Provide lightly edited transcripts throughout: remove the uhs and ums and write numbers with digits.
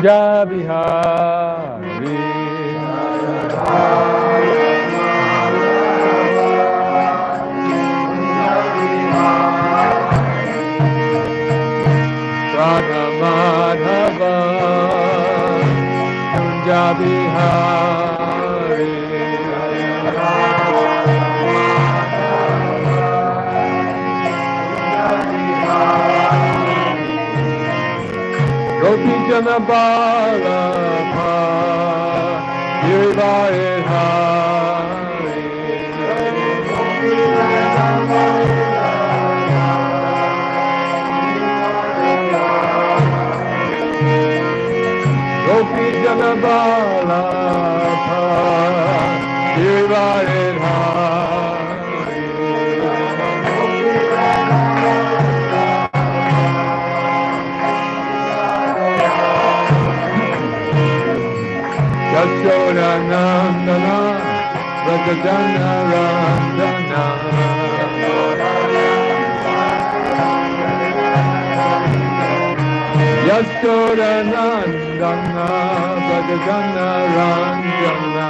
Bihari. Radha Madhava Kunja Bihari. Gopi Jana Balabha Girivari Hari. Gopi Jana Balabha Girivari Hari. Yashoda Nandana Vrajajana Randana. Yashoda Nandana Vrajajana Randana.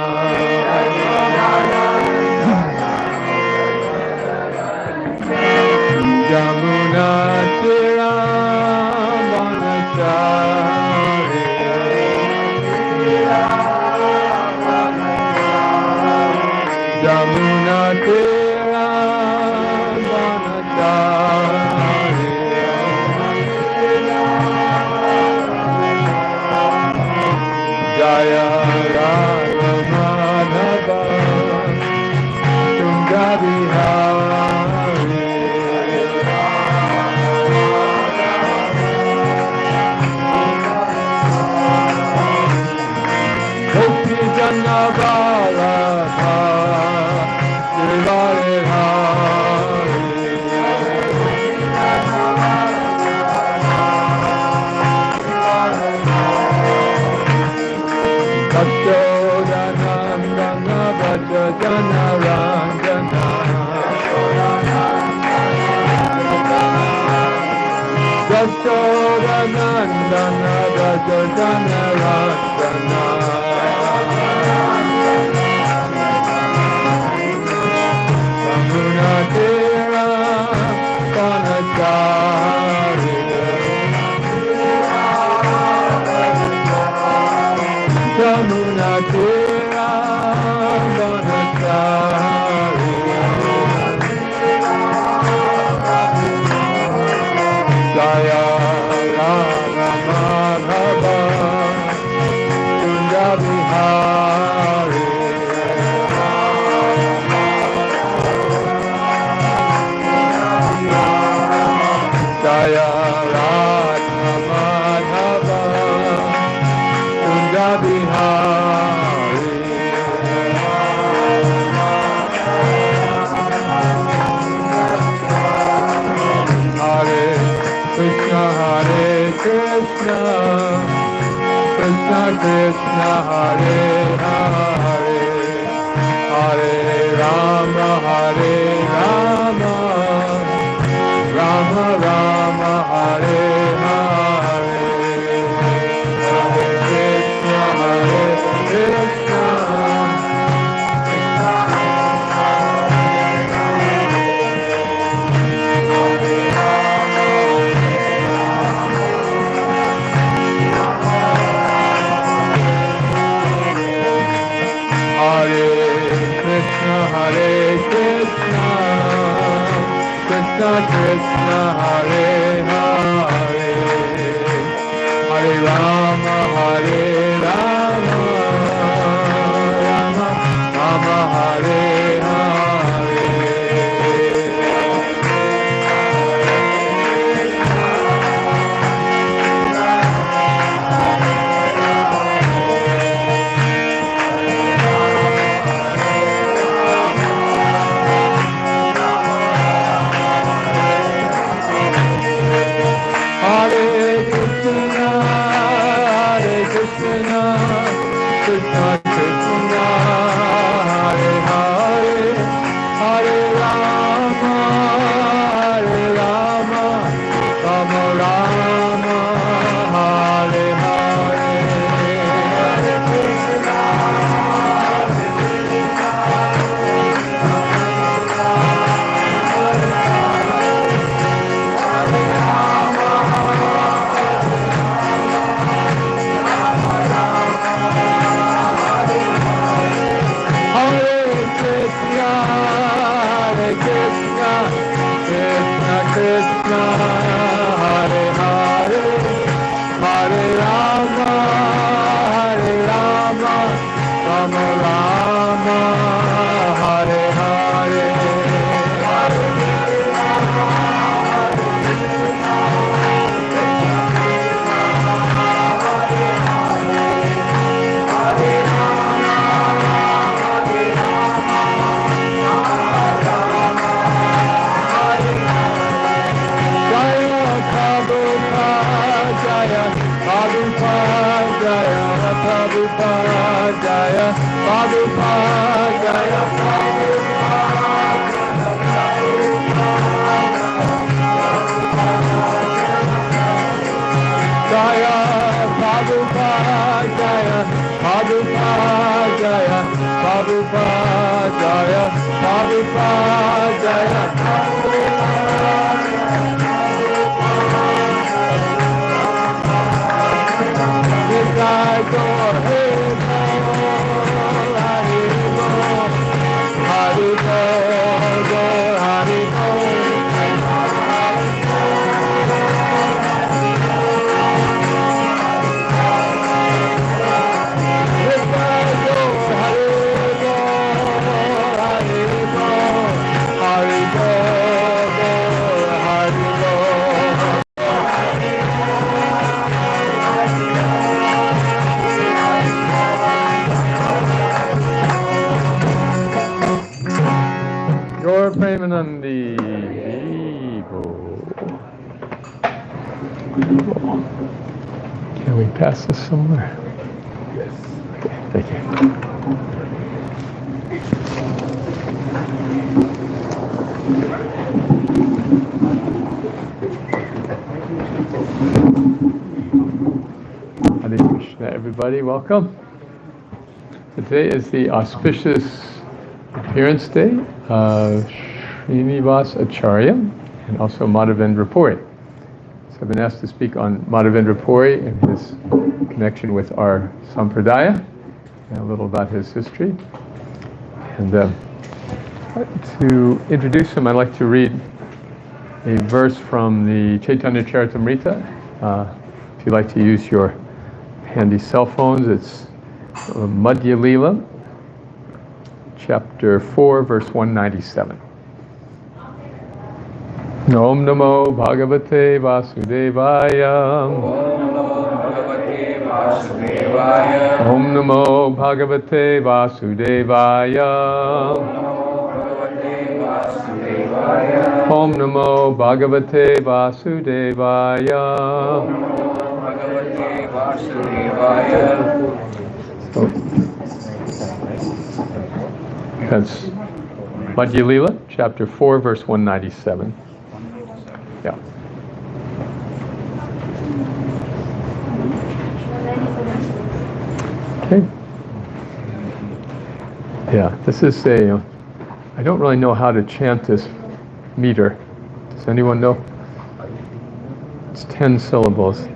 Jamuna Tirambanachari. Jamuna Tirambanachari. Jaya Radha Madhava Kunja Bihari. Gopi Jana Balabha Girivari Hari. Yashoda Nandana Vrajajana Randana. Yashoda Nandana Vrajajana Randana. Jamuna Tirambanachari. Jamuna Tirambanachari. Jaya Radha Madhava Kunja Bihari. Jaya Radha Madhava Kunja Bihari. Hare Krishna Hare Krishna Krishna Krishna Hare Hare Hare Rama Hare Rama Rama Rama Hare Hare. Hare Krishna Hare Krishna Hare Krishna Hare Krishna Krishna Krishna Hare Hare Hare Rama Hare Rama Rama Rama Hare Hare. Rama, Hare Hare. Premanandi. Can we pass this somewhere? Yes. Okay, thank you. Hare Krishna, everybody, welcome. Today is the auspicious appearance day of Srinivas Acharya and also Madhavendra Puri. So I've been asked to speak on Madhavendra Puri and his connection with our Sampradaya, and a little about his history. And to introduce him, I'd like to read a verse from the Chaitanya Charitamrita. If you'd like to use your handy cell phones, it's Madhya Lila, chapter 4, verse 197. Om Namo Bhagavate Vasudevaya. Om Namo Bhagavate Vasudevaya. Om Namo Bhagavate Vasudevaya. That's Madhya Lila, chapter 4, verse 197. Yeah. Okay. Yeah, this is I don't really know how to chant this meter. Does anyone know? It's 10 syllables.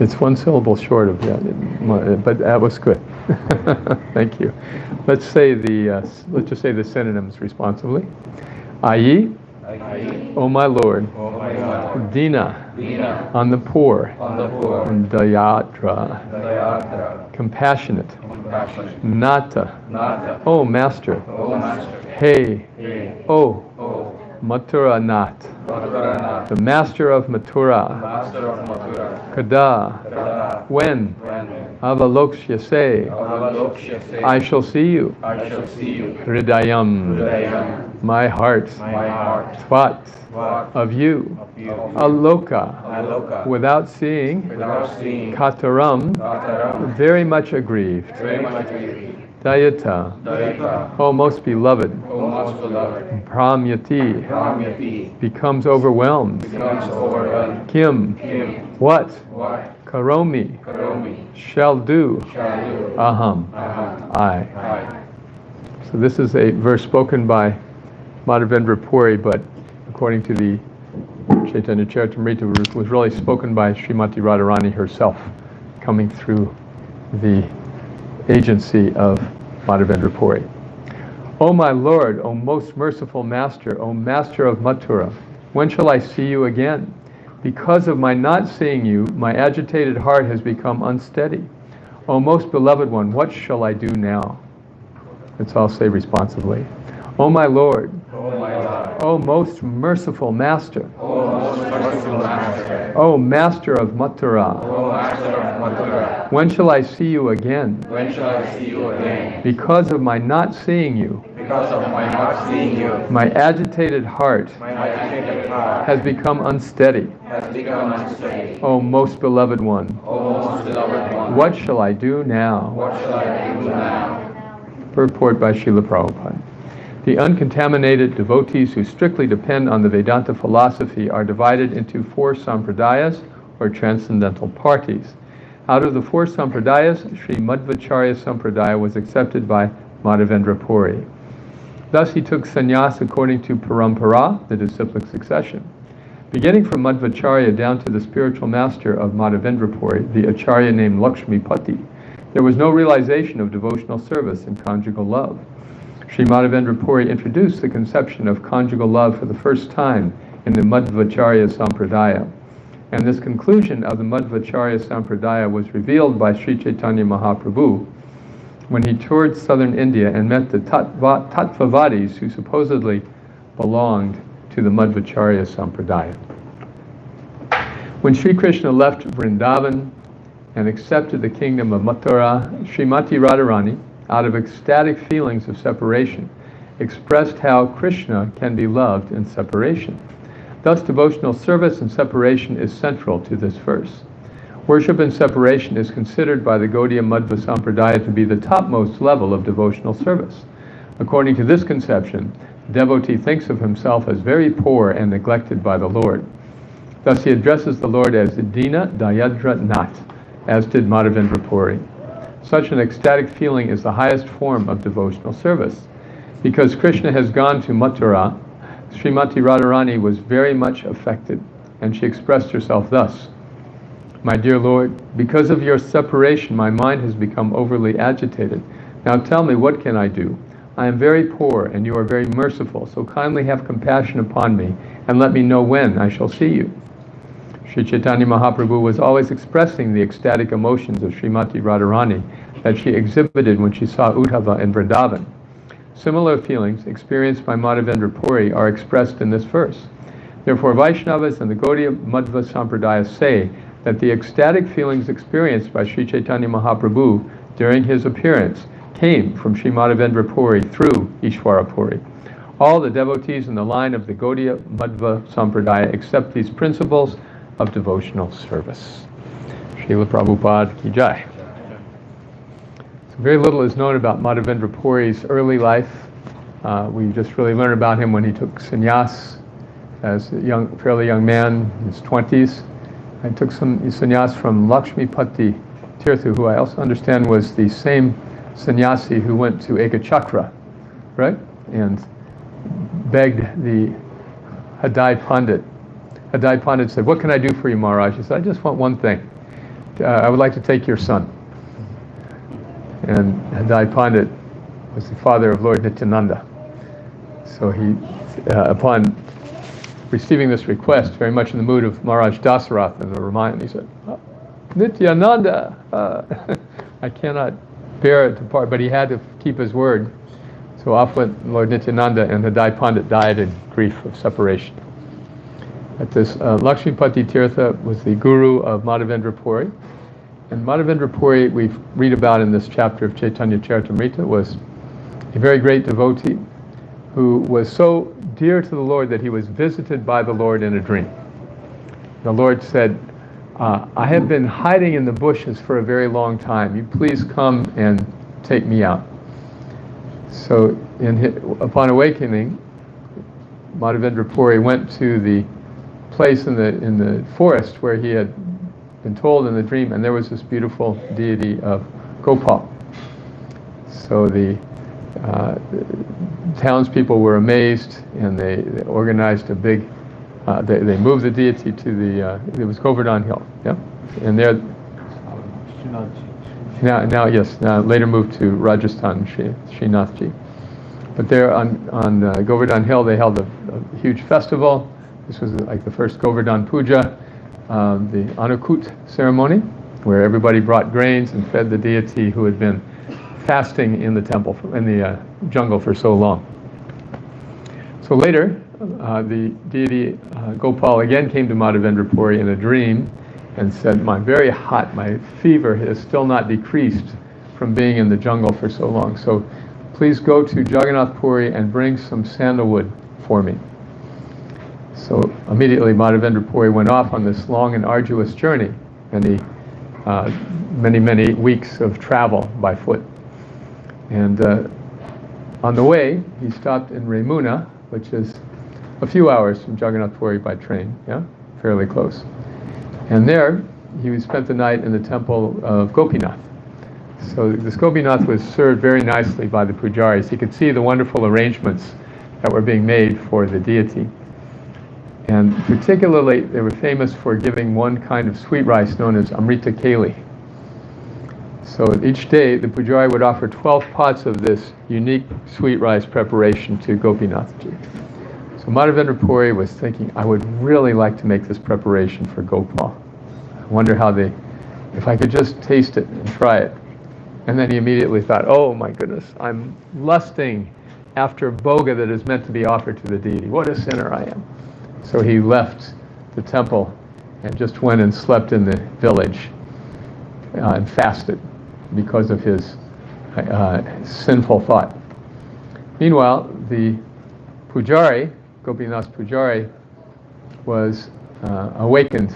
It's one syllable short of that, but that was good. Thank you. Let's just say the synonyms responsibly. Ayi, O my Lord, Dina, on the poor, and Dayatra, compassionate, Nata, O Master, Hey, O, Mathura Nath, the Master of Mathura, Kada, when, Avalokshya, I shall see you, Hridayam, my heart, Tvat, of you, Aloka, without seeing, Kataram, very much aggrieved, Dayata, O most beloved, Pramyati, becomes overwhelmed, Kim, what, Karomi, shall do, Aham, I. So this is a verse spoken by Madhavendra Puri, but according to the Chaitanya Charitamrita, was really spoken by Srimati Radharani herself, coming through the agency of Madhavendra Puri. O my Lord, O most merciful Master, O Master of Mathura, when shall I see you again? Because of my not seeing you, my agitated heart has become unsteady. O most beloved one, what shall I do now? Let's all say responsively. O my Lord, O most merciful Master, O Master of Mathura, when shall I see you again? Because of my not seeing you, my agitated heart has become unsteady. O most beloved one, what shall I do now? Purport by Srila Prabhupada. The uncontaminated devotees who strictly depend on the Vedanta philosophy are divided into 4 sampradayas, or transcendental parties. Out of the 4 sampradayas, Sri Madhvacharya Sampradaya was accepted by Madhavendra Puri. Thus he took sannyas according to parampara, the disciplic succession. Beginning from Madhvacharya down to the spiritual master of Madhavendra Puri, the acharya named Lakshmipati, there was no realization of devotional service and conjugal love. Sri Madhavendra Puri introduced the conception of conjugal love for the first time in the Madhvacharya Sampradaya. And this conclusion of the Madhvacharya Sampradaya was revealed by Sri Chaitanya Mahaprabhu when he toured southern India and met the Tattvavadis who supposedly belonged to the Madhvacharya Sampradaya. When Sri Krishna left Vrindavan and accepted the kingdom of Mathura, Srimati Radharani, out of ecstatic feelings of separation, expressed how Krishna can be loved in separation. Thus, devotional service in separation is central to this verse. Worship in separation is considered by the Gaudiya Madhva Sampradaya to be the topmost level of devotional service. According to this conception, the devotee thinks of himself as very poor and neglected by the Lord. Thus, he addresses the Lord as Dina Dayadra Nath, as did Madhavendra Puri. Such an ecstatic feeling is the highest form of devotional service. Because Krishna has gone to Mathura, Srimati Radharani was very much affected, and she expressed herself thus: My dear Lord, because of your separation, my mind has become overly agitated. Now tell me, what can I do? I am very poor, and you are very merciful, so kindly have compassion upon me, and let me know when I shall see you. Sri Chaitanya Mahaprabhu was always expressing the ecstatic emotions of Srimati Radharani that she exhibited when she saw Uddhava in Vrindavan. Similar feelings experienced by Madhavendra Puri are expressed in this verse. Therefore, Vaishnavas and the Gaudiya Madhva Sampradaya say that the ecstatic feelings experienced by Sri Chaitanya Mahaprabhu during his appearance came from Sri Madhavendra Puri through Ishwara Puri. All the devotees in the line of the Gaudiya Madhva Sampradaya accept these principles of devotional service. Srila Prabhupada ki jai. So very little is known about Madhavendra Puri's early life. We just really learned about him when he took sannyas as a fairly young man in his 20s. I took some sannyas from Lakshmipati Tirtha, who I also understand was the same sannyasi who went to Ekachakra, right? And begged the Hadai Pandit. Hadai Pandit said, "What can I do for you, Maharaj?" He said, "I just want one thing. I would like to take your son." And Hadai Pandit was the father of Lord Nityananda. So he, upon receiving this request, very much in the mood of Maharaj Dasarath in the Ramayana, he said, "Nityananda, I cannot bear it to part," but he had to keep his word. So off went Lord Nityananda, and Hadai Pandit died in grief of separation. At this, Lakshmipati Tirtha was the guru of Madhavendra Puri. And Madhavendra Puri, we read about in this chapter of Chaitanya Charitamrita, was a very great devotee who was so dear to the Lord that he was visited by the Lord in a dream. The Lord said, "I have been hiding in the bushes for a very long time. You please come and take me out." So upon awakening, Madhavendra Puri went to the place in the forest where he had been told in the dream, and there was this beautiful deity of Gopal. So the townspeople were amazed, and they organized a big, they moved the deity to it was Govardhan Hill, yeah? And there, now later moved to Rajasthan, Srinathji. But there on Govardhan Hill, they held a huge festival. This was like the first Govardhan Puja, the Anukut ceremony. where everybody brought grains and fed the deity who had been fasting in the temple, in the jungle for so long. So later, the deity Gopal again came to Madhavendra Puri in a dream and said, my fever has still not decreased from being in the jungle for so long. So please go to Jagannath Puri and bring some sandalwood for me. So immediately Madhavendra Puri went off on this long and arduous journey, many weeks of travel by foot. And on the way, he stopped in Remuna, which is a few hours from Jagannath Puri by train, fairly close. And there, he spent the night in the temple of Gopinath. So this Gopinath was served very nicely by the pujaris. He could see the wonderful arrangements that were being made for the deity. And particularly, they were famous for giving one kind of sweet rice known as Amrita Keli. So each day, the pujari would offer 12 pots of this unique sweet rice preparation to Gopinathji. So Madhavendra Puri was thinking, I would really like to make this preparation for Gopal. I wonder if I could just taste it and try it. And then he immediately thought, oh my goodness, I'm lusting after bhoga that is meant to be offered to the deity. What a sinner I am. So he left the temple and just went and slept in the village and fasted because of his sinful thought. Meanwhile, the pujari, Gopinath's pujari, was awakened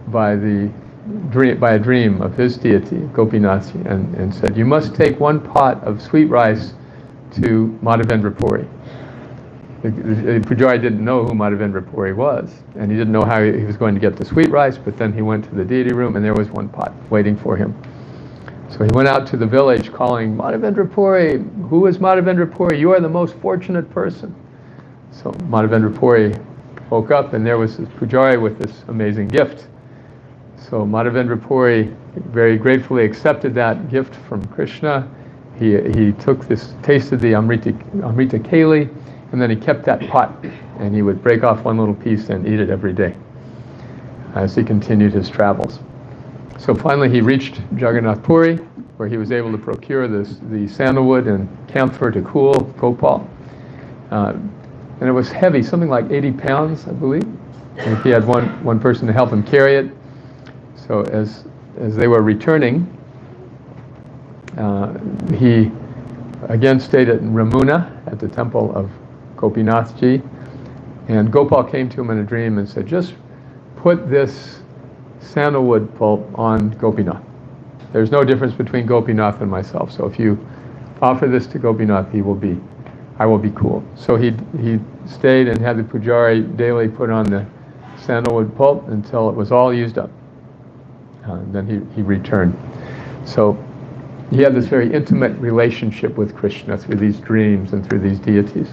by a dream of his deity, Gopinathji, and said, you must take one pot of sweet rice to Madhavendra Puri. The pujari didn't know who Madhavendra Puri was, and he didn't know how he was going to get the sweet rice, but then he went to the deity room and there was one pot waiting for him. So he went out to the village calling, Madhavendra Puri, who is Madhavendra Puri? You are the most fortunate person. So Madhavendra Puri woke up and there was this pujari with this amazing gift. So Madhavendra Puri very gratefully accepted that gift from Krishna. He tasted the Amrita Keli, and then he kept that pot, and he would break off one little piece and eat it every day as he continued his travels. So finally he reached Jagannath Puri, where he was able to procure the sandalwood and camphor to cool Gopal. And it was heavy, something like 80 pounds, I believe. And he had one person to help him carry it. So as they were returning, he again stayed at Ramuna at the temple of Gopinathji, and Gopal came to him in a dream and said, just put this sandalwood pulp on Gopinath. There's no difference between Gopinath and myself, so if you offer this to Gopinath, I will be cool. So he stayed and had the pujari daily put on the sandalwood pulp until it was all used up. Then he returned. So he had this very intimate relationship with Krishna through these dreams and through these deities.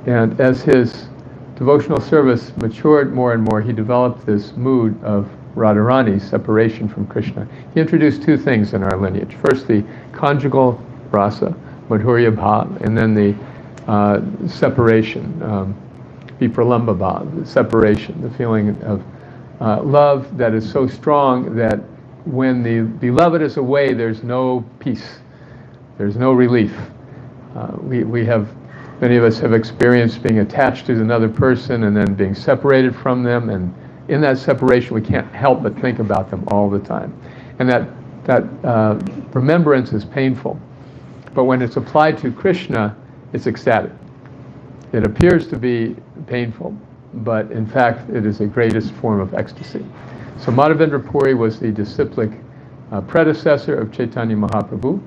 And as his devotional service matured more and more, he developed this mood of Radharani's separation from Krishna. He introduced two things in our lineage. First, the conjugal rasa, madhurya bhav, and then the separation, vipralamba bhav, the separation, the feeling of love that is so strong that when the beloved is away, there's no peace, there's no relief. Many of us have experienced being attached to another person and then being separated from them, and in that separation we can't help but think about them all the time. And that remembrance is painful. But when it's applied to Krishna, it's ecstatic. It appears to be painful, but in fact it is the greatest form of ecstasy. So Madhavendra Puri was the disciplic predecessor of Chaitanya Mahaprabhu.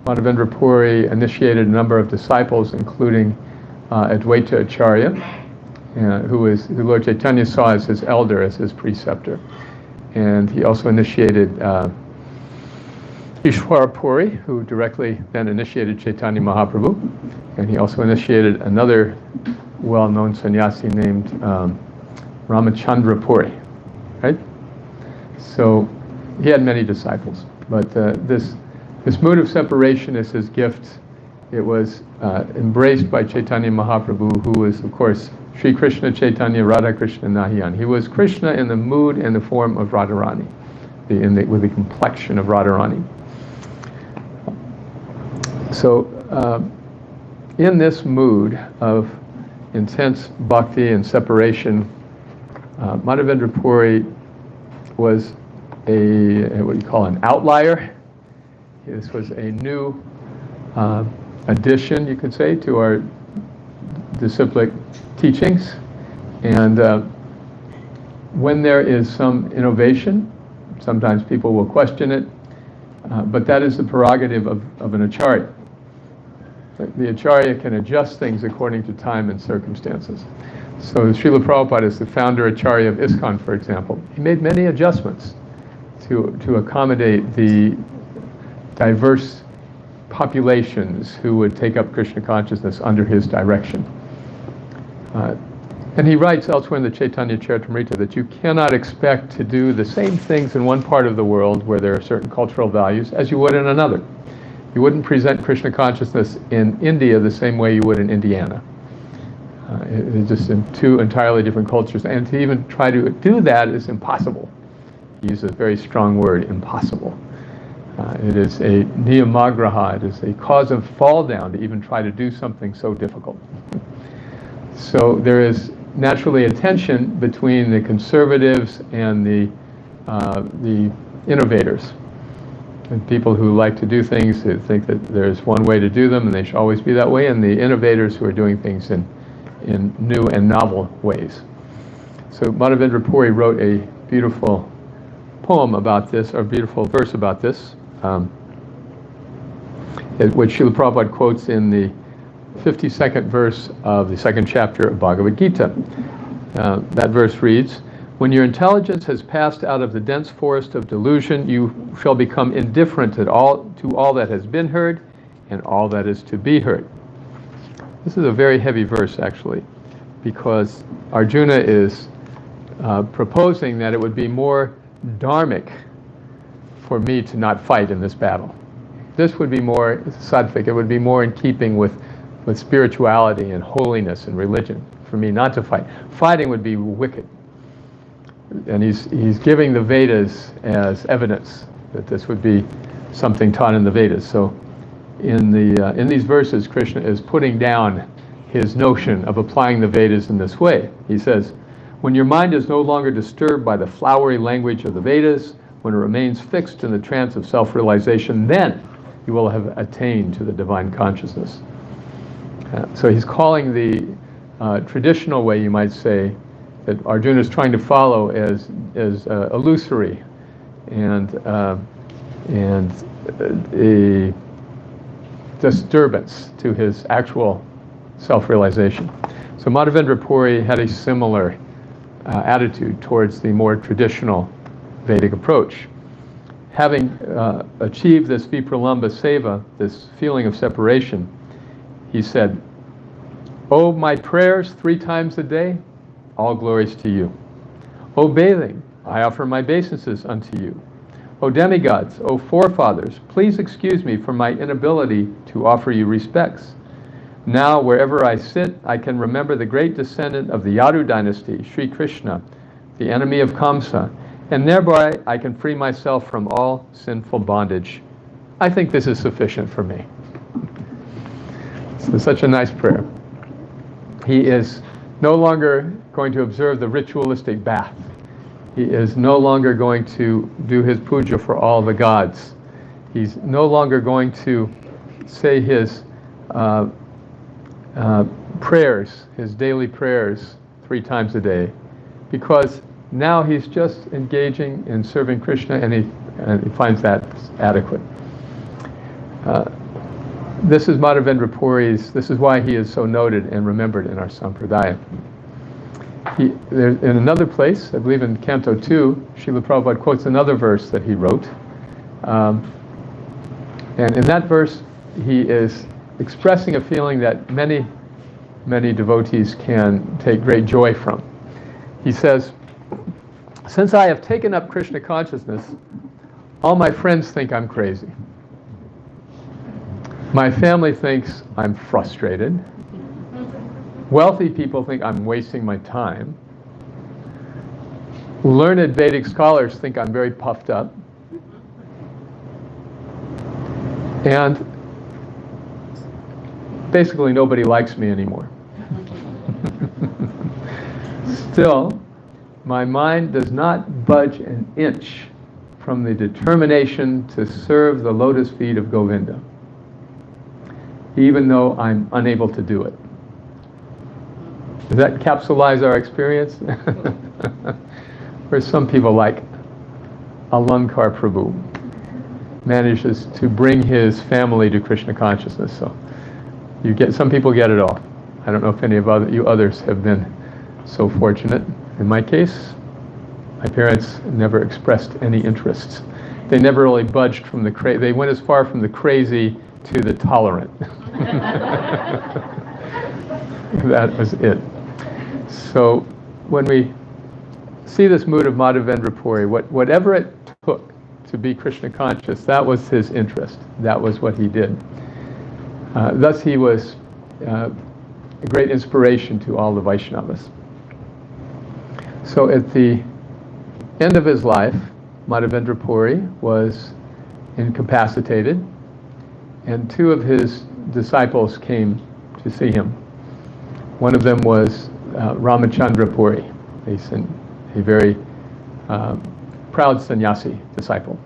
Madhavendra Puri initiated a number of disciples, including Advaita Acharya, who Lord Chaitanya saw as his elder, as his preceptor. And he also initiated Ishwara Puri, who directly then initiated Chaitanya Mahaprabhu. And he also initiated another well-known sannyasi named Ramachandra Puri. Right? So he had many disciples, but this mood of separation is his gift. It was embraced by Chaitanya Mahaprabhu, who was, of course, Sri Krishna Chaitanya Radha Krishna Nahiyan. He was Krishna in the mood and the form of Radharani. with the complexion of Radharani. So in this mood of intense bhakti and separation, Madhavendra Puri was what you call an outlier. This was a new addition, you could say, to our disciplic teachings. And when there is some innovation, sometimes people will question it, but that is the prerogative of an acharya. The acharya can adjust things according to time and circumstances. So Srila Prabhupada is the founder acharya of ISKCON, for example. He made many adjustments to accommodate the diverse populations who would take up Krishna consciousness under his direction. And he writes elsewhere in the Chaitanya Charitamrita that you cannot expect to do the same things in one part of the world where there are certain cultural values as you would in another. You wouldn't present Krishna consciousness in India the same way you would in Indiana. It's just in two entirely different cultures. And to even try to do that is impossible. He uses a very strong word, impossible. It is a niyamagraha, it is a cause of fall down to even try to do something so difficult. So there is naturally a tension between the conservatives and the innovators. And people who like to do things, who think that there's one way to do them and they should always be that way, and the innovators who are doing things in new and novel ways. So Madhavendra Puri wrote a beautiful poem about this, or a beautiful verse about this, which Srila Prabhupada quotes in the 52nd verse of the second chapter of Bhagavad Gita. That verse reads, "When your intelligence has passed out of the dense forest of delusion, you shall become indifferent to all that has been heard and all that is to be heard." This is a very heavy verse, actually, because Arjuna is proposing that it would be more dharmic for me to not fight in this battle. This would be more sattvic, it would be more in keeping with spirituality and holiness and religion for me not to fight. Fighting would be wicked. And he's giving the Vedas as evidence that this would be something taught in the Vedas. So in these verses, Krishna is putting down his notion of applying the Vedas in this way. He says, when your mind is no longer disturbed by the flowery language of the Vedas, when it remains fixed in the trance of self-realization, then you will have attained to the divine consciousness. So he's calling the traditional way, you might say, that Arjuna is trying to follow as illusory and a disturbance to his actual self-realization. So Madhavendra Puri had a similar attitude towards the more traditional Vedic approach. Having achieved this vipralamba seva, this feeling of separation, he said, "O my prayers 3 times a day, all glories to you. O bathing, I offer my obeisances unto you. O demigods, O forefathers, please excuse me for my inability to offer you respects. Now, wherever I sit, I can remember the great descendant of the Yadu dynasty, Sri Krishna, the enemy of Kamsa, and thereby I can free myself from all sinful bondage. I think this is sufficient for me." It's such a nice prayer. He is no longer going to observe the ritualistic bath. He is no longer going to do his puja for all the gods. He's no longer going to say his prayers, his daily prayers 3 times a day, because now he's just engaging in serving Krishna, and he finds that adequate. This is Madhavendra Puri's, this is why he is so noted and remembered in our Sampradaya. In another place, I believe in Canto 2, Srila Prabhupada quotes another verse that he wrote. And in that verse, he is expressing a feeling that many, many devotees can take great joy from. He says, "Since I have taken up Krishna consciousness, all my friends think I'm crazy. My family thinks I'm frustrated. Wealthy people think I'm wasting my time. Learned Vedic scholars think I'm very puffed up. And basically nobody likes me anymore. Still, my mind does not budge an inch from the determination to serve the lotus feet of Govinda, even though I'm unable to do it. Does that capsulize our experience? Where some people like Alankar Prabhu manages to bring his family to Krishna consciousness. So some people get it all. I don't know if any of you others have been so fortunate. In my case, my parents never expressed any interests. They never really budged from the crazy. They went as far from the crazy to the tolerant. That was it. So when we see this mood of Madhavendra Puri, whatever it took to be Krishna conscious, that was his interest. That was what he did. Thus he was a great inspiration to all the Vaishnavas. So at the end of his life, Madhavendra Puri was incapacitated, and two of his disciples came to see him. One of them was Ramachandra Puri, a very proud sannyasi disciple.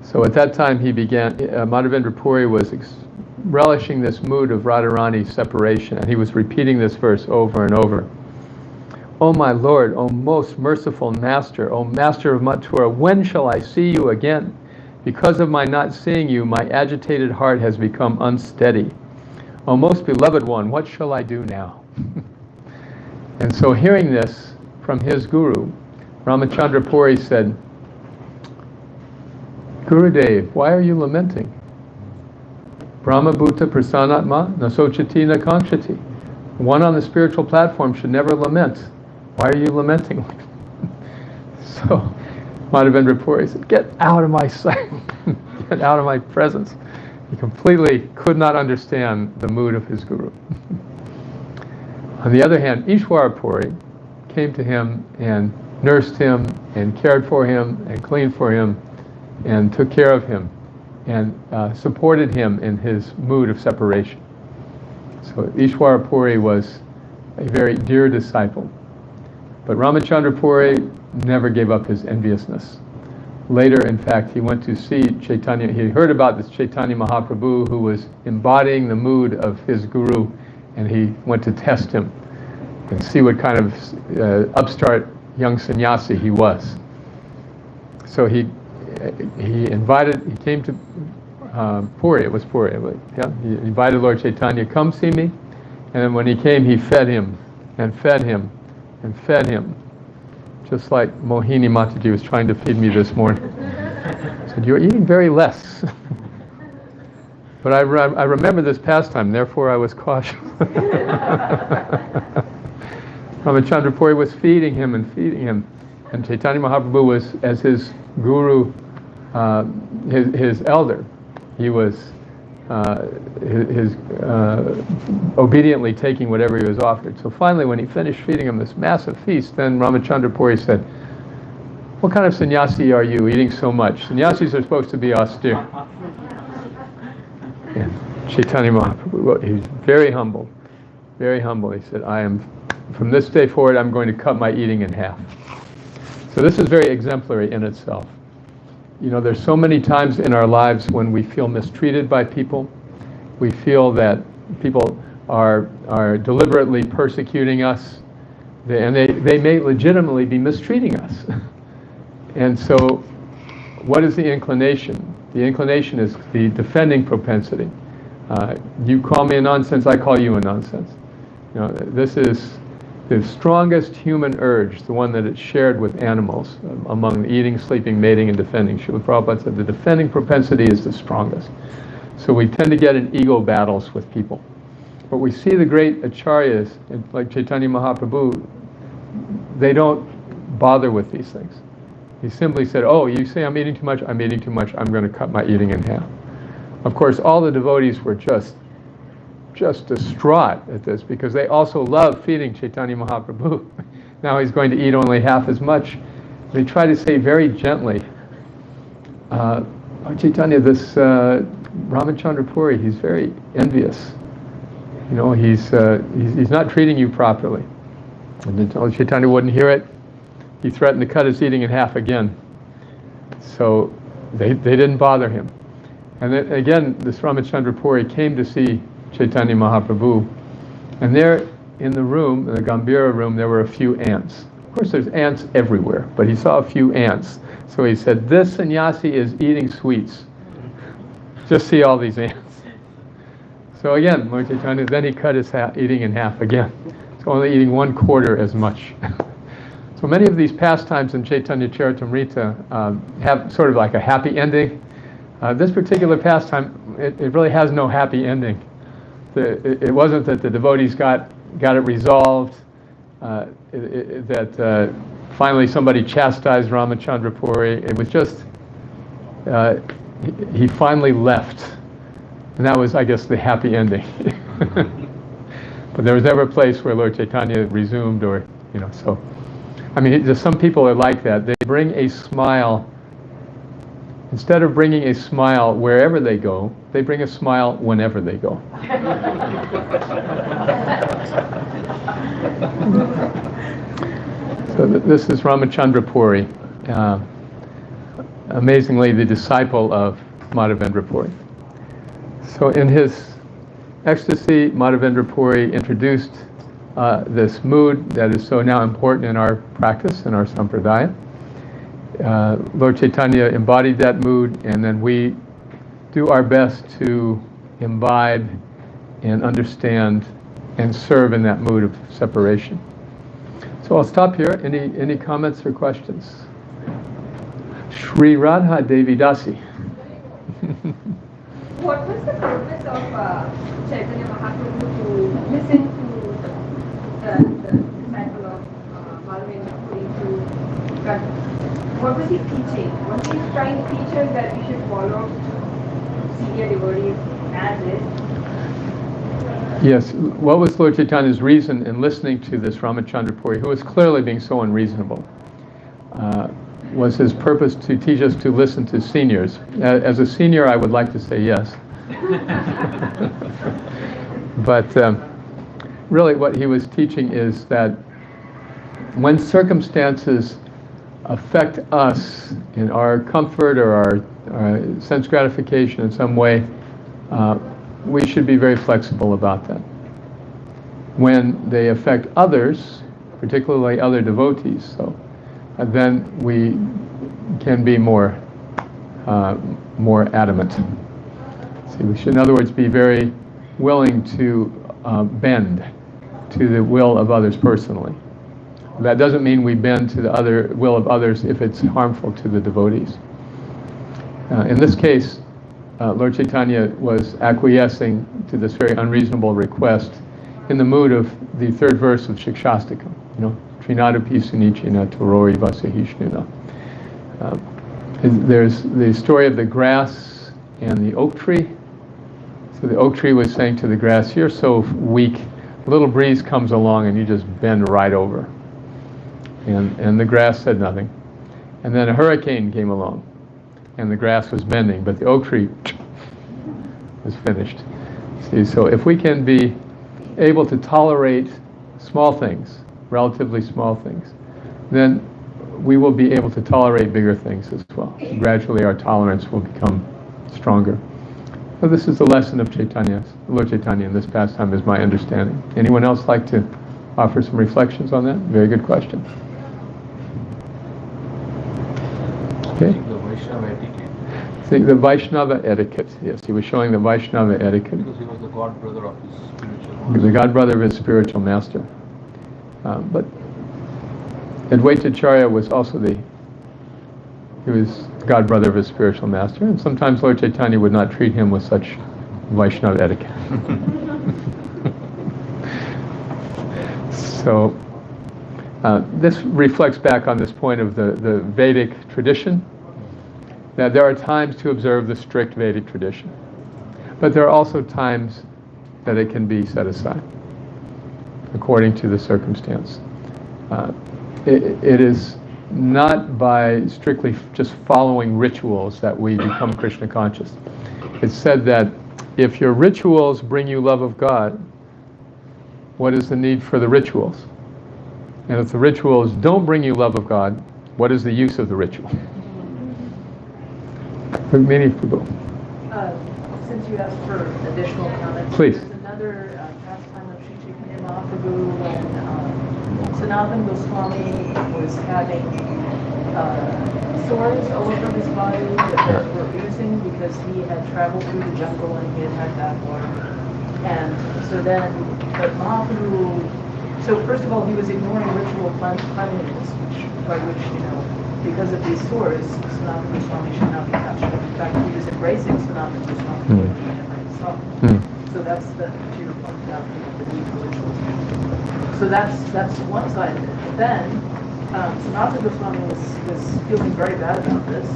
So at that time he began, Madhavendra Puri was relishing this mood of Radharani separation, and he was repeating this verse over and over. O my Lord, O most merciful Master, O Master of Mathura, when shall I see you again? Because of my not seeing you, my agitated heart has become unsteady. O most beloved one, what shall I do now? And so hearing this from his guru, Ramachandra Puri said, Gurudev, why are you lamenting? Brahma Bhuta Prasanatma Nasochati Nakanchati. One on the spiritual platform should never lament. Why are you lamenting? So Madhavendra Puri said, get out of my sight, get out of my presence. He completely could not understand the mood of his guru. On the other hand, Ishwara Puri came to him and nursed him and cared for him and cleaned for him and took care of him and supported him in his mood of separation. So Ishwara Puri was a very dear disciple. But Ramachandra Puri never gave up his enviousness. Later, in fact, he went to see Chaitanya. He heard about this Chaitanya Mahaprabhu who was embodying the mood of his guru, and he went to test him and see what kind of upstart young sannyasi he was. So he came to Puri, it was Puri, yeah, he invited Lord Chaitanya, come see me, and then when he came, he fed him, and fed him, and fed him, just like Mohini Mataji was trying to feed me this morning. He said, you're eating very less. But I remember this pastime, therefore I was cautious. Ramachandra Puri was feeding him, and Chaitanya Mahaprabhu was, as his guru, his elder, he was obediently taking whatever he was offered. So finally, when he finished feeding him this massive feast, then Ramachandra Puri said, what kind of sannyasi are you eating so much? Sannyasis are supposed to be austere. And Chaitanya Mahaprabhu, he was very humble, very humble. He said, from this day forward, I'm going to cut my eating in half. So this is very exemplary in itself. You know, there's so many times in our lives when we feel mistreated by people. We feel that people are deliberately persecuting us, and they may legitimately be mistreating us. And so, what is the inclination? The inclination is the defending propensity. You call me a nonsense, I call you a nonsense. You know, this is the strongest human urge, the one that is shared with animals among eating, sleeping, mating, and defending. Srila Prabhupada said the defending propensity is the strongest. So we tend to get in ego battles with people. But we see the great acharyas, like Chaitanya Mahaprabhu, they don't bother with these things. He simply said, oh, you say I'm eating too much, I'm eating too much, I'm going to cut my eating in half. Of course, all the devotees were just distraught at this, because they also love feeding Chaitanya Mahaprabhu. Now he's going to eat only half as much. they try to say very gently, Chaitanya, this Ramachandra Puri, he's very envious. You know, he's not treating you properly. And Chaitanya wouldn't hear it. He threatened to cut his eating in half again. So they didn't bother him. And then, again, this Ramachandra Puri came to see Chaitanya Mahaprabhu. And there in the room, in the Gambhira room, there were a few ants. Of course, there's ants everywhere, but he saw a few ants. So he said, this sannyasi is eating sweets. Just see all these ants. So again, Lord Chaitanya, then he cut his eating in half again. So only eating 1/4 as much. So many of these pastimes in Chaitanya Charitamrita have sort of like a happy ending. This particular pastime, it really has no happy ending. It wasn't that the devotees got it resolved, that finally somebody chastised Ramachandra Puri. It was just, he finally left. And that was, I guess, the happy ending. But there was never a place where Lord Chaitanya resumed or, you know, so. I mean, just some people are like that. They bring a smile. Instead of bringing a smile wherever they go, they bring a smile whenever they go. So this is Ramachandra Puri, amazingly the disciple of Madhavendra Puri. So in his ecstasy, Madhavendra Puri introduced this mood that is so now important in our practice, in our sampradaya. Lord Chaitanya embodied that mood, and then we do our best to imbibe and understand and serve in that mood of separation. So I'll stop here. Any comments or questions? Shri Radha Devi Dasi. What was the purpose of Chaitanya Mahaprabhu to listen to the disciple of Madhavendra Puri? What was he teaching? Was he trying to teach us that we should follow senior devotees as is? Yes. What was Lord Chaitanya's reason in listening to this Ramachandra Puri, who was clearly being so unreasonable? Was his purpose to teach us to listen to seniors? As a senior, I would like to say yes. But really what he was teaching is that when circumstances affect us in our comfort or our sense gratification in some way, we should be very flexible about that. When they affect others, particularly other devotees, so then we can be more adamant. See, we should, in other words, be very willing to bend to the will of others personally. That doesn't mean we bend to the will of others if it's harmful to the devotees. In this case, Lord Chaitanya was acquiescing to this very unreasonable request in the mood of the third verse of Shikshastakam, you know, Trinadapi Sunichina Torori Vasahishnuna. There's the story of the grass and the oak tree. So the oak tree was saying to the grass, you're so weak, a little breeze comes along and you just bend right over. And the grass said nothing. And then a hurricane came along and the grass was bending, but the oak tree was finished. See, so if we can be able to tolerate small things, relatively small things, then we will be able to tolerate bigger things as well. Gradually our tolerance will become stronger. So this is the lesson of Lord Chaitanya in this pastime, is my understanding. Anyone else like to offer some reflections on that? Very good question. Okay. The Vaishnava etiquette. See, the Vaishnava etiquette, yes, he was showing the Vaishnava etiquette. Because he was the god brother of his spiritual master. The god brother of his spiritual master. But Advaitacharya was also he was the god brother of his spiritual master, and sometimes Lord Chaitanya would not treat him with such Vaishnava etiquette. So this reflects back on this point of the Vedic tradition, that there are times to observe the strict Vedic tradition, but there are also times that it can be set aside according to the circumstance. It is not by strictly just following rituals that we become Krishna conscious. It's said that if your rituals bring you love of God, what is the need for the rituals? And if the rituals don't bring you love of God, what is the use of the ritual? Many people. Since you asked for additional comments, Please. there's another pastime of Sri Chaitanya Mahaprabhu when Sanatana Goswami was having sores all over his body that were oozing because he had traveled through the jungle and he had had bad water. And so then, but Mahaprabhu, so first of all, he was ignoring ritual cleanliness, by which, because of these sores, Sanatana Goswami should not be touched. In fact, he was embracing Sanatana Goswami whenever he saw him. So that's to your point about the need for rituals. So that's one side of it. But then, Sanatana Goswami was feeling very bad about this,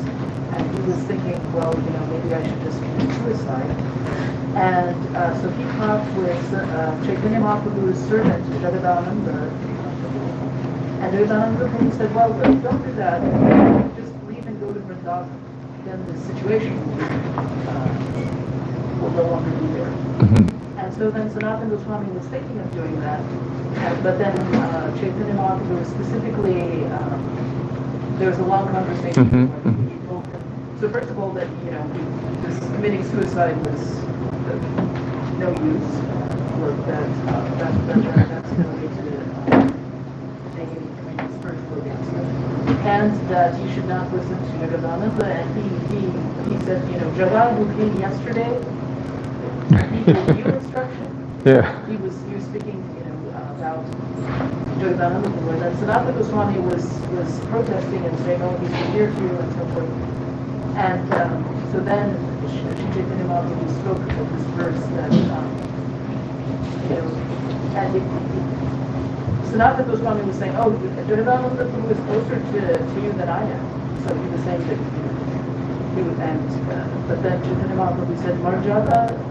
and he was thinking, well, maybe I should just commit suicide. And so he talked with Chaitanya Mahaprabhu's servant, Jagadananda, and Jagadananda said, well, don't do that. Just leave and go to Vrindavan. Then the situation will no longer be there. And so then Sanatana Goswami was thinking of doing that. But then Chaitanya Mahaprabhu specifically, there was a long conversation. He told him, so first of all, that this committing suicide was no use, or that's no way to make any spiritual advancement, and that he should not listen to Jagadananda. And he said, Jagat, who came yesterday, he gave you instruction. Yeah. He was speaking, about Jagadananda, and then Sanatana Goswami was protesting and saying, oh, he's revered you and so forth. And so then Sri Chaitanya Mahaprabhu spoke of this verse that, and Sanatana Goswami was saying, oh, Jagadananda Prabhu is closer to you than I am. So he was saying that he would, but then Chaitanya Mahaprabhu said, Marjata,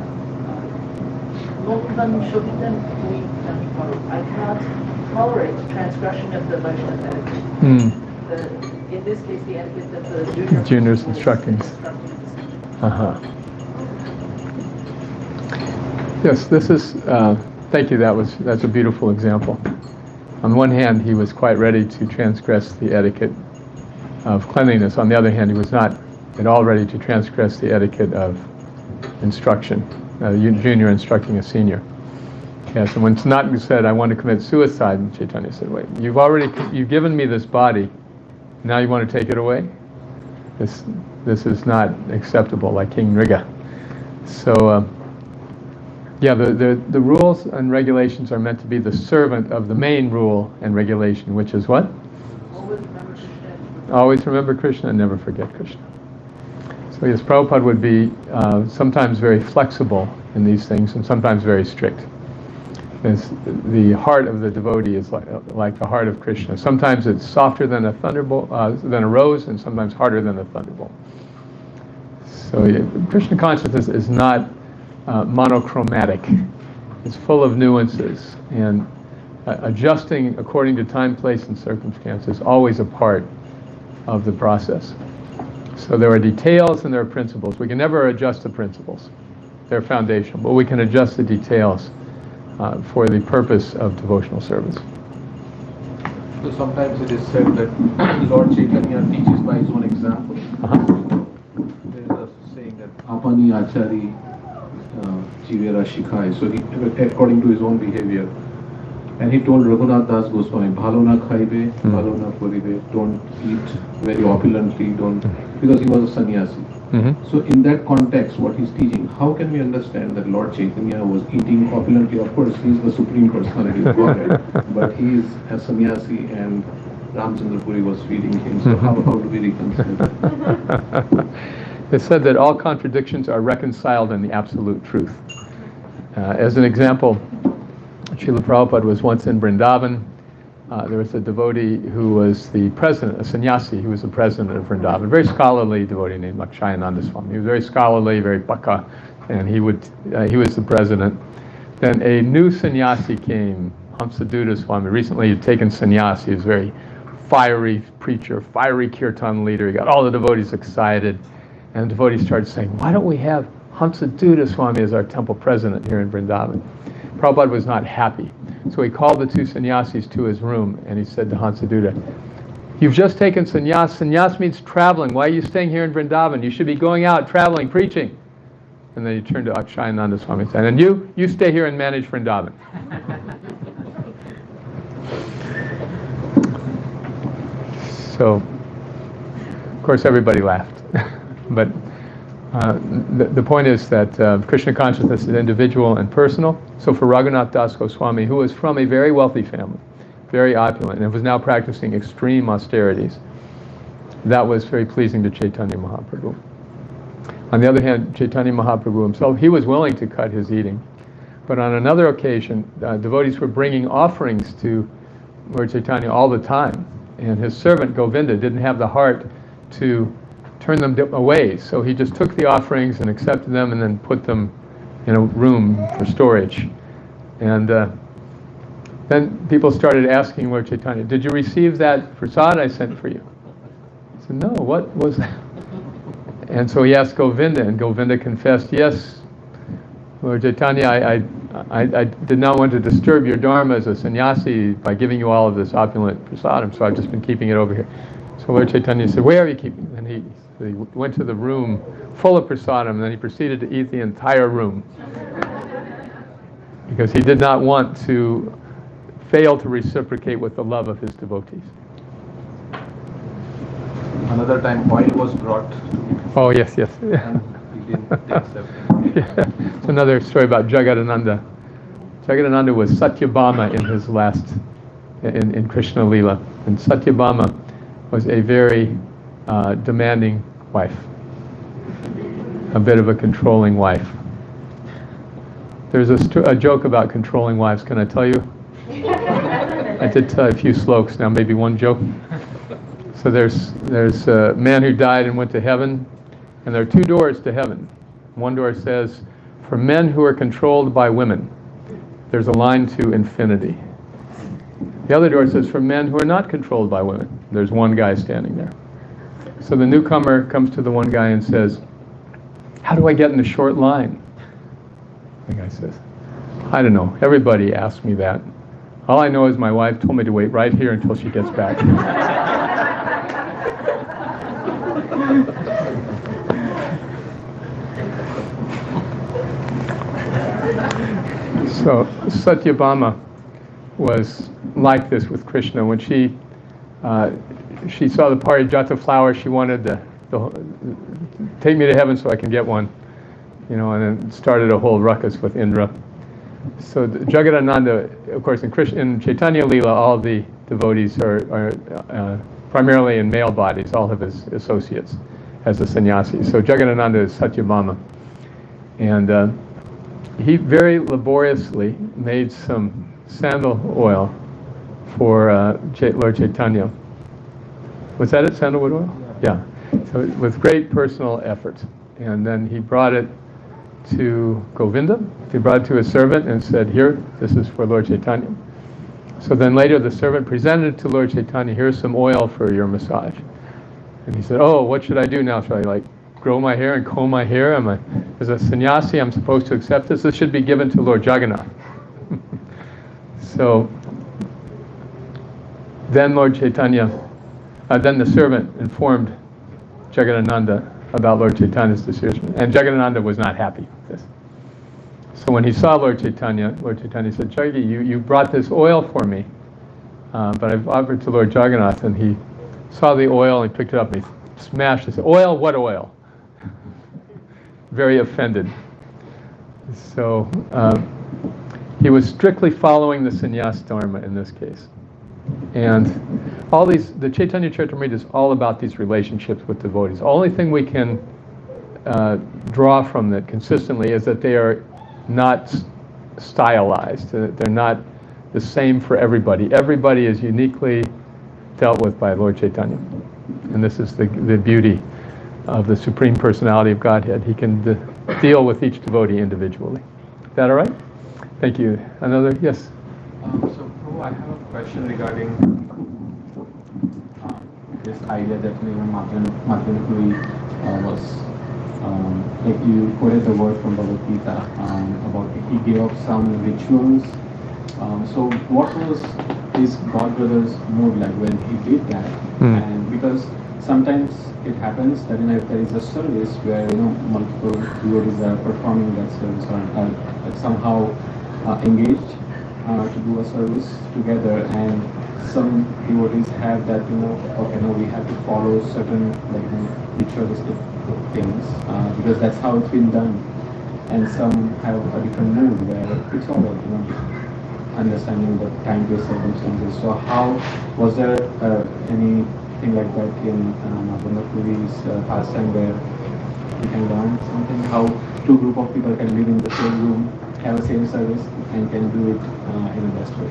I cannot tolerate transgression of the Vaishnava etiquette. In this case, the etiquette that the junior's instructing. Yes, this is. Thank you. That's a beautiful example. On one hand, he was quite ready to transgress the etiquette of cleanliness. On the other hand, he was not at all ready to transgress the etiquette of instruction. A junior instructing a senior. Yes, and when Sanatana said, "I want to commit suicide," and Chaitanya said, "Wait, you've given me this body. Now you want to take it away? This is not acceptable." Like King Nriga. So, the rules and regulations are meant to be the servant of the main rule and regulation, which is what? Always remember Krishna and never forget Krishna. So yes, Prabhupada would be sometimes very flexible in these things and sometimes very strict. The heart of the devotee is like the heart of Krishna. Sometimes it's softer than a thunderbolt, than a rose, and sometimes harder than a thunderbolt. So Krishna consciousness is not monochromatic. It's full of nuances, and adjusting according to time, place, and circumstance is always a part of the process. So there are details and there are principles. We can never adjust the principles. They're foundational, but we can adjust the details for the purpose of devotional service. So sometimes it is said that Lord Chaitanya teaches by his own example. There is a saying that Apani Achari Chivera Shikhai. So he, according to his own behavior, and he told Raghunath Das Goswami, "Bhalo na khaibe, bhalo na puribe." Don't eat very opulently. Because he was a sannyasi. So in that context, what he's teaching, how can we understand that Lord Chaitanya was eating opulently? Of course, he's the Supreme Personality of Godhead, but he is a sannyasi and Ramchandra Puri was feeding him. So how do we reconcile that? It's said that all contradictions are reconciled in the absolute truth. As an example, Srila Prabhupada was once in Vrindavan. There was a devotee who was the president, a sannyasi who was the president of Vrindavan, a very scholarly devotee named Lakshayananda Swami. He was very scholarly, very bhakka, and he was the president. Then a new sannyasi came, Hamsaduta Swami. Recently he'd taken sannyasi. He was very fiery preacher, fiery kirtan leader. He got all the devotees excited. And the devotees started saying, why don't we have Hamsaduta Swami as our temple president here in Vrindavan? Prabhupada was not happy. So he called the two sannyasis to his room and he said to Hamsaduta, you've just taken sannyas. Sannyas means traveling. Why are you staying here in Vrindavan? You should be going out, traveling, preaching. And then he turned to Akshayananda Swami and said, and you stay here and manage Vrindavan. So, of course, everybody laughed. But the point is that Krishna consciousness is individual and personal. So for Raghunath Das Goswami, who was from a very wealthy family, very opulent, and was now practicing extreme austerities, that was very pleasing to Chaitanya Mahaprabhu. On the other hand, Chaitanya Mahaprabhu himself, he was willing to cut his eating. But on another occasion, devotees were bringing offerings to Lord Chaitanya all the time. And his servant, Govinda, didn't have the heart to turn them away. So he just took the offerings and accepted them and then put them in a room for storage. And then people started asking Lord Chaitanya, did you receive that prasad I sent for you? He said, no, what was that? And so he asked Govinda, and Govinda confessed, yes, Lord Chaitanya, I did not want to disturb your dharma as a sannyasi by giving you all of this opulent prasadam, so I've just been keeping it over here. So Lord Chaitanya said, where are you keeping it? And he went to the room full of prasadam, and then he proceeded to eat the entire room. Because he did not want to fail to reciprocate with the love of his devotees. Another time oil was brought. Oh, yes. And he didn't accept it. Yeah. It's another story about Jagadananda. Jagadananda was Satyabhama in his last, in Krishna Lila. And Satyabhama was a very demanding wife. A bit of a controlling wife. There's a joke about controlling wives. Can I tell you? I did tell a few slokas, now maybe one joke. So there's a man who died and went to heaven, and there are two doors to heaven. One door says, for men who are controlled by women, there's a line to infinity. The other door says, for men who are not controlled by women, there's one guy standing there. So the newcomer comes to the one guy and says, how do I get in the short line? The guy says, I don't know, everybody asks me that. All I know is my wife told me to wait right here until she gets back. So Satyabhama was like this with Krishna. When she saw the Parijata flower, she wanted to take me to heaven so I can get one, and then started a whole ruckus with Indra. So Jagadananda, of course, in Chaitanya Lila, all the devotees are primarily in male bodies, all of his associates as a sannyasi. So Jagadananda is Satyabhama. And he very laboriously made some sandal oil for Lord Chaitanya. Was that it, sandalwood oil? Yeah. So with great personal effort. And then he brought it to Govinda. He brought it to his servant and said, here, this is for Lord Chaitanya. So then later the servant presented it to Lord Chaitanya, here's some oil for your massage. And he said, oh, what should I do now? Should I grow my hair and comb my hair? As a sannyasi, I'm supposed to accept this. This should be given to Lord Jagannath. So then Lord Chaitanya, then the servant informed Jagadananda about Lord Chaitanya's decision. And Jagadananda was not happy with this. So when he saw Lord Chaitanya said, Jaggi, you brought this oil for me, but I've offered to Lord Jagannath. And he saw the oil and he picked it up and he smashed it. He said, oil? What oil? Very offended. So he was strictly following the sannyas dharma in this case. And the Chaitanya Charitamrita is all about these relationships with devotees. The only thing we can draw from that consistently is that they are not stylized. They're not the same for everybody. Everybody is uniquely dealt with by Lord Chaitanya. And this is the beauty of the Supreme Personality of Godhead. He can deal with each devotee individually. Is that all right? Thank you. Another? Yes? So, Prabhu, I have a question regarding this idea that Madhavendra Puri was like you quoted the word from Bhagavad Gita about he gave up some rituals. So what was his God brother's mood like when he did that? And because sometimes it happens that if there is a service where multiple devotees are performing that service or somehow engaged to do a service together, and some devotees have that we have to follow certain ritualistic things because that's how it's been done, and some have a different mood where it's all about understanding the time-based circumstances. So how was there anything like that in Madhavendra Puri's pastime where you can learn something? How two group of people can live in the same room, have a same service, and can do it in the best way?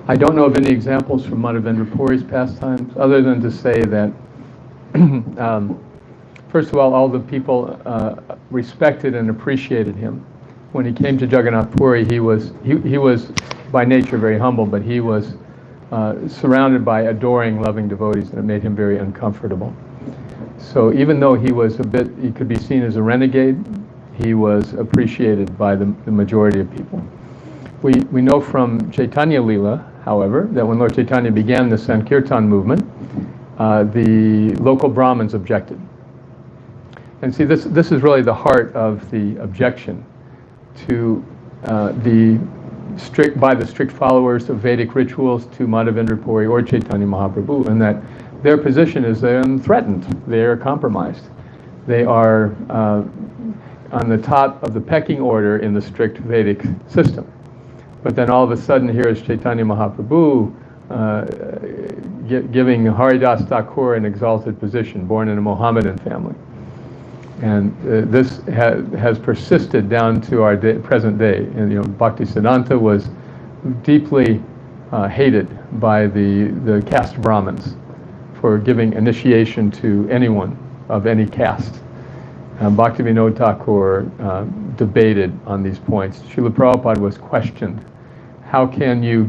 I don't know of any examples from Madhavendra Puri's pastimes, other than to say that, first of all the people respected and appreciated him. When he came to Jagannath Puri, he was by nature very humble, but he was surrounded by adoring, loving devotees, and it made him very uncomfortable. So even though he could be seen as a renegade, he was appreciated by the majority of people. We know from Chaitanya Lila, however, that when Lord Chaitanya began the Sankirtan movement, the local Brahmins objected. And see, this is really the heart of the objection to the strict followers of Vedic rituals to Madhavendra Puri or Chaitanya Mahaprabhu, and that their position is they're threatened, they are compromised. They are on the top of the pecking order in the strict Vedic system. But then all of a sudden here is Chaitanya Mahaprabhu giving Haridas Thakur an exalted position, born in a Mohammedan family. And this has persisted down to our present day. And Bhaktisiddhanta was deeply hated by the caste Brahmins for giving initiation to anyone of any caste. Bhaktivinoda Thakur debated on these points. Srila Prabhupada was questioned. How can you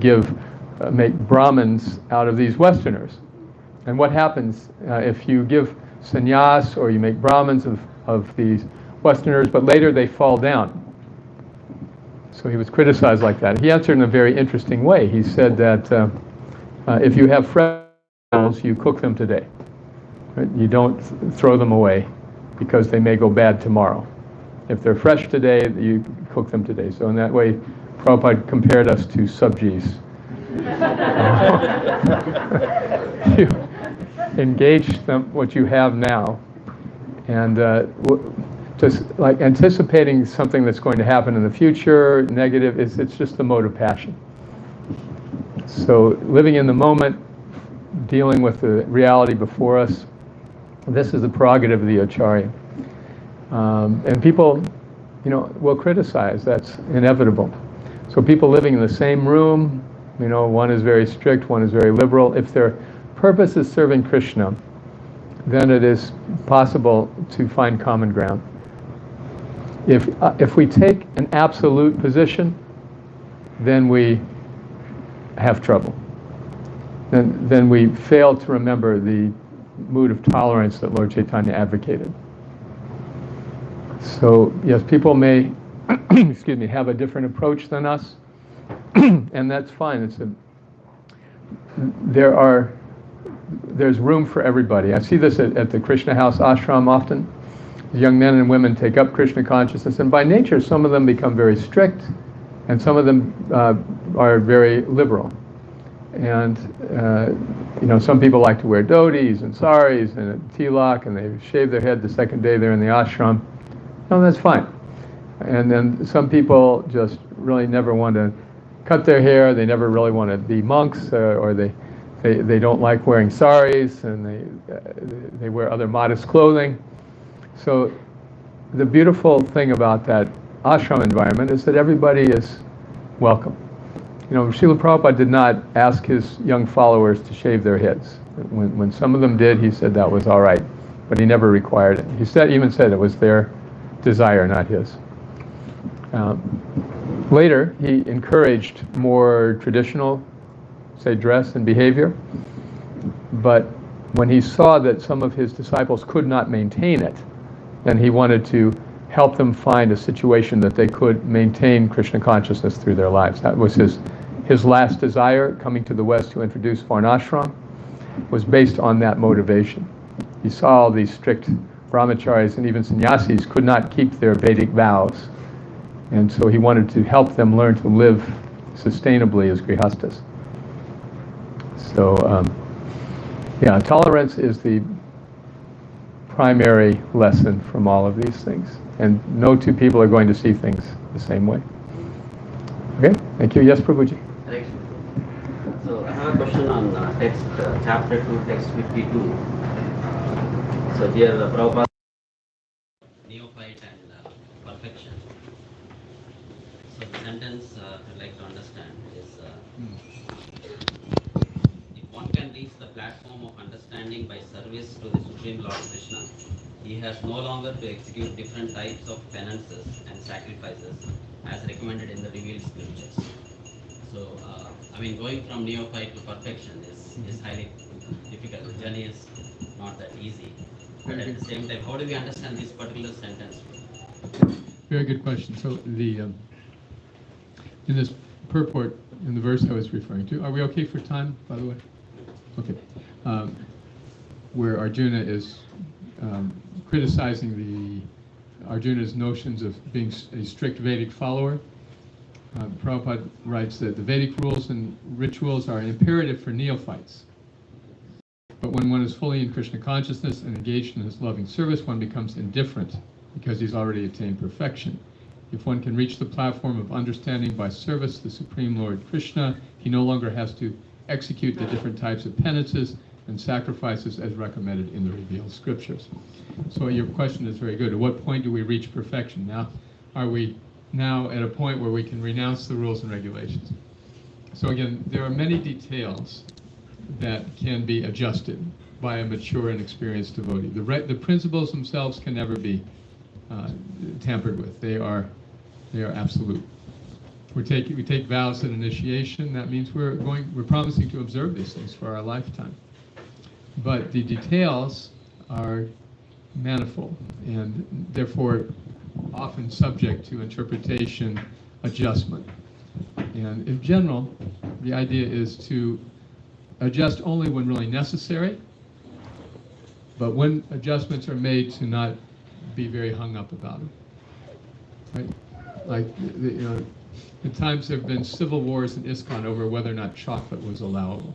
make Brahmins out of these Westerners? And what happens if you give sannyas or you make Brahmins of these Westerners, but later they fall down? So he was criticized like that. He answered in a very interesting way. He said that if you have fresh animals, you cook them today. Right? You don't throw them away because they may go bad tomorrow. If they're fresh today, you cook them today. So in that way, Prabhupada compared us to subjis. You engage them what you have now, and just like anticipating something that's going to happen in the future, negative, it's just the mode of passion. So living in the moment, dealing with the reality before us, this is the prerogative of the Acharya. And people, will criticize. That's inevitable. So people living in the same room, one is very strict, one is very liberal. If their purpose is serving Krishna, then it is possible to find common ground. If we take an absolute position, then we have trouble. Then we fail to remember the mood of tolerance that Lord Chaitanya advocated. So yes, people may have a different approach than us, and that's fine. There's room for everybody. I see this at the Krishna House ashram often. Young men and women take up Krishna consciousness, and by nature some of them become very strict, and some of them are very liberal. And some people like to wear dhotis and saris and a tilak, and they shave their head the second day they're in the ashram. No, that's fine. And then some people just really never want to cut their hair. They never really want to be monks, or they don't like wearing saris, and they wear other modest clothing. So the beautiful thing about that ashram environment is that everybody is welcome. Srila Prabhupada did not ask his young followers to shave their heads. When some of them did, he said that was all right, but he never required it. He even said it was their desire, not his. Later, he encouraged more traditional say, dress and behavior. But when he saw that some of his disciples could not maintain it, then he wanted to help them find a situation that they could maintain Krishna consciousness through their lives. That was his last desire, coming to the West to introduce Varnashram, was based on that motivation. He saw all these strict brahmacharis and even sannyasis could not keep their Vedic vows, and so he wanted to help them learn to live sustainably as grihastas. So, yeah, tolerance is the primary lesson from all of these things. And no two people are going to see things the same way. Okay, thank you. Yes, Prabhuji. Correct. So I have a question on text, chapter 2, text 52. So here Prabhupada, neophyte and perfection. So the sentence I'd like to understand is, if one can reach the platform of understanding by service to the Supreme Lord Krishna, he has no longer to execute different types of penances and sacrifices as recommended in the revealed scriptures. So, going from neophyte to perfection is highly difficult. The journey is not that easy. But at the same time, how do we understand this particular sentence? Very good question. So in this purport, in the verse I was referring to, are we okay for time, by the way? Okay. Where Arjuna is criticizing Arjuna's notions of being a strict Vedic follower. Prabhupada writes that the Vedic rules and rituals are imperative for neophytes. But when one is fully in Krishna consciousness and engaged in his loving service, one becomes indifferent because he's already attained perfection. If one can reach the platform of understanding by service the Supreme Lord Krishna, he no longer has to execute the different types of penances and sacrifices as recommended in the revealed scriptures. So your question is very good. At what point do we reach perfection? Now, are we now at a point where we can renounce the rules and regulations? So again, there are many details that can be adjusted by a mature and experienced devotee. The principles themselves can never be tampered with. They are absolute. We take vows at initiation. That means we're promising to observe these things for our lifetime. But the details are manifold and therefore often subject to interpretation, adjustment. And in general, the idea is to adjust only when really necessary, but when adjustments are made, to not be very hung up about them. Right? Like, at times there have been civil wars in ISKCON over whether or not chocolate was allowable.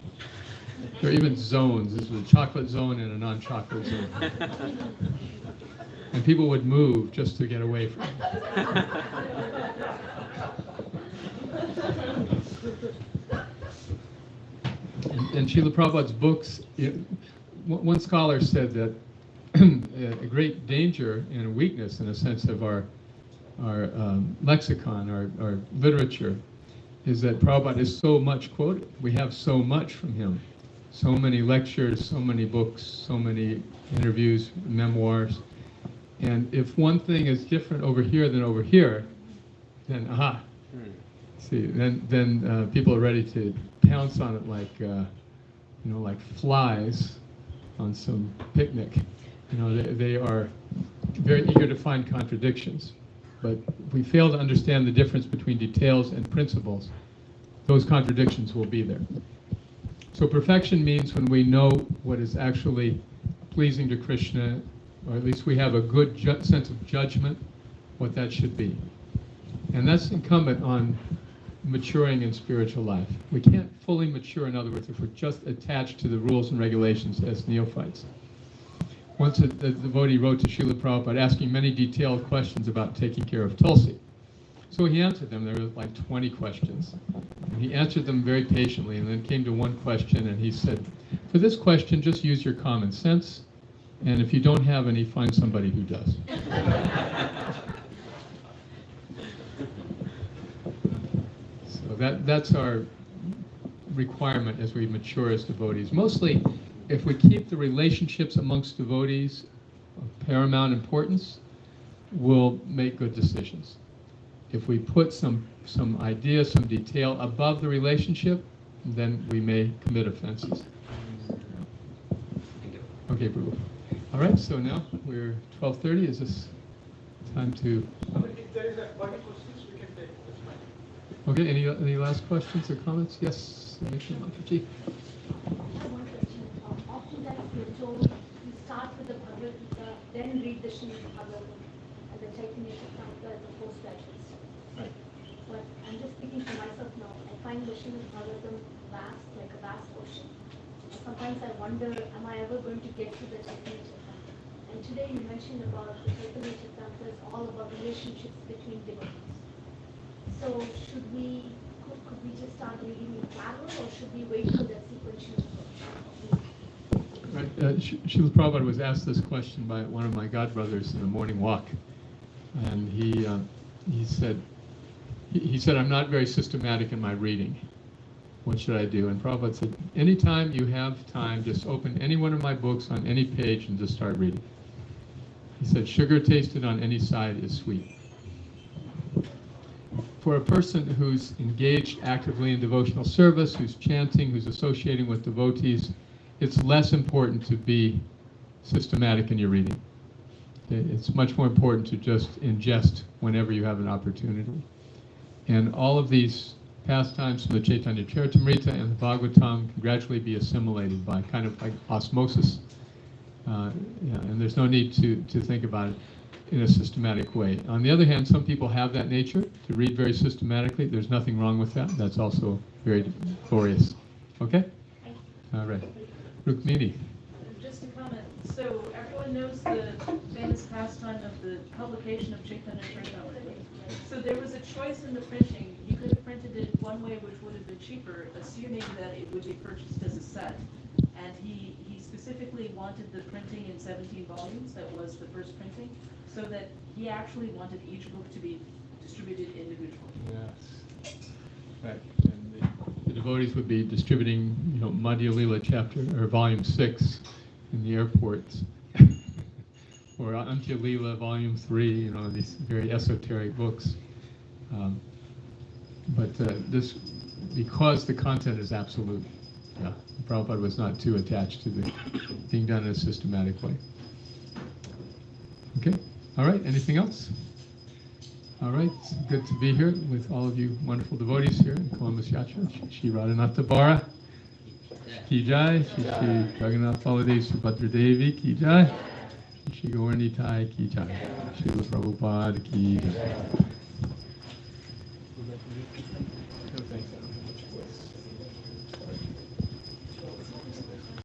There are even zones. This was a chocolate zone and a non-chocolate zone. And people would move just to get away from it. And Srila Prabhupada's books, one scholar said that a great danger and a weakness in a sense of our lexicon, our literature, is that Prabhupada is so much quoted. We have so much from him. So many lectures, so many books, so many interviews, memoirs. And if one thing is different over here than over here, then see, then people are ready to pounce on it like flies on some picnic. They are very eager to find contradictions. But if we fail to understand the difference between details and principles, those contradictions will be there. So perfection means when we know what is actually pleasing to Krishna, or at least we have a good sense of judgment, what that should be. And that's incumbent on maturing in spiritual life. We can't fully mature, in other words, if we're just attached to the rules and regulations as neophytes. Once a devotee wrote to Srila Prabhupada asking many detailed questions about taking care of Tulsi. So he answered them. There were like 20 questions. And he answered them very patiently, and then came to one question, and he said, for this question, just use your common sense, and if you don't have any, find somebody who does. So that's our requirement as we mature as devotees. Mostly, if we keep the relationships amongst devotees of paramount importance, we'll make good decisions. If we put some idea, some detail above the relationship, then we may commit offenses. Thank you. Okay, Prabhu. All right, so now we're 12:30. Is this time to... If there is a body questions, we can take. That's fine. Okay, any last questions or comments? Yes, Mr. Mataji. I have one question. Oftentimes we're told you start with the Bhagavad Gita, then read the Srimad Bhagavatam, and the Chaitanya Charitamrita as a postgraduate study. Right. But I'm just speaking for myself now. I find the Srimad Bhagavatam vast, like a vast ocean. Sometimes I wonder, am I ever going to get to the Chaitanya Charitamrita? And today you mentioned about the Chaitanya Charitamrita is all about relationships between devotees. So could we just start reading in parallel, or should we wait for that sequential approach? Right. Srila Prabhupada was asked this question by one of my godbrothers in a morning walk, and he said, I'm not very systematic in my reading. What should I do? And Prabhupada said, anytime you have time, just open any one of my books on any page and just start reading. He said, sugar tasted on any side is sweet. For a person who's engaged actively in devotional service, who's chanting, who's associating with devotees, it's less important to be systematic in your reading. It's much more important to just ingest whenever you have an opportunity. And all of these pastimes from the Chaitanya Charitamrita and the Bhagavatam can gradually be assimilated by kind of like osmosis. And there's no need to think about it in a systematic way. On the other hand, some people have that nature to read very systematically. There's nothing wrong with that. That's also very glorious. Okay? All right. Rukmini. Just a comment. So everyone knows the famous pastime of the publication of Chaitanya Charitamrita. So there was a choice in the printing. You could have printed it one way, which would have been cheaper, assuming that it would be purchased as a set. And he specifically wanted the printing in 17 volumes. That was the first printing, so that he actually wanted each book to be distributed individually. Yes. Right. And the devotees would be distributing, Madhya Lila chapter or volume 6 in the airports, or Antya Lila volume 3. These very esoteric books. But this, because the content is absolute. Yeah, Prabhupada was not too attached to the being done in a systematic way. Okay. All right. Anything else? All right, it's good to be here with all of you wonderful devotees here in Columbus Yatra. Shri Radhanatha Bara, Ki Jai, Shri Jagannath Baladev Subhadra Devi, Ki Jai, Shri Gaurnitai, Ki Jai, Srila Prabhupada, Ki Jai.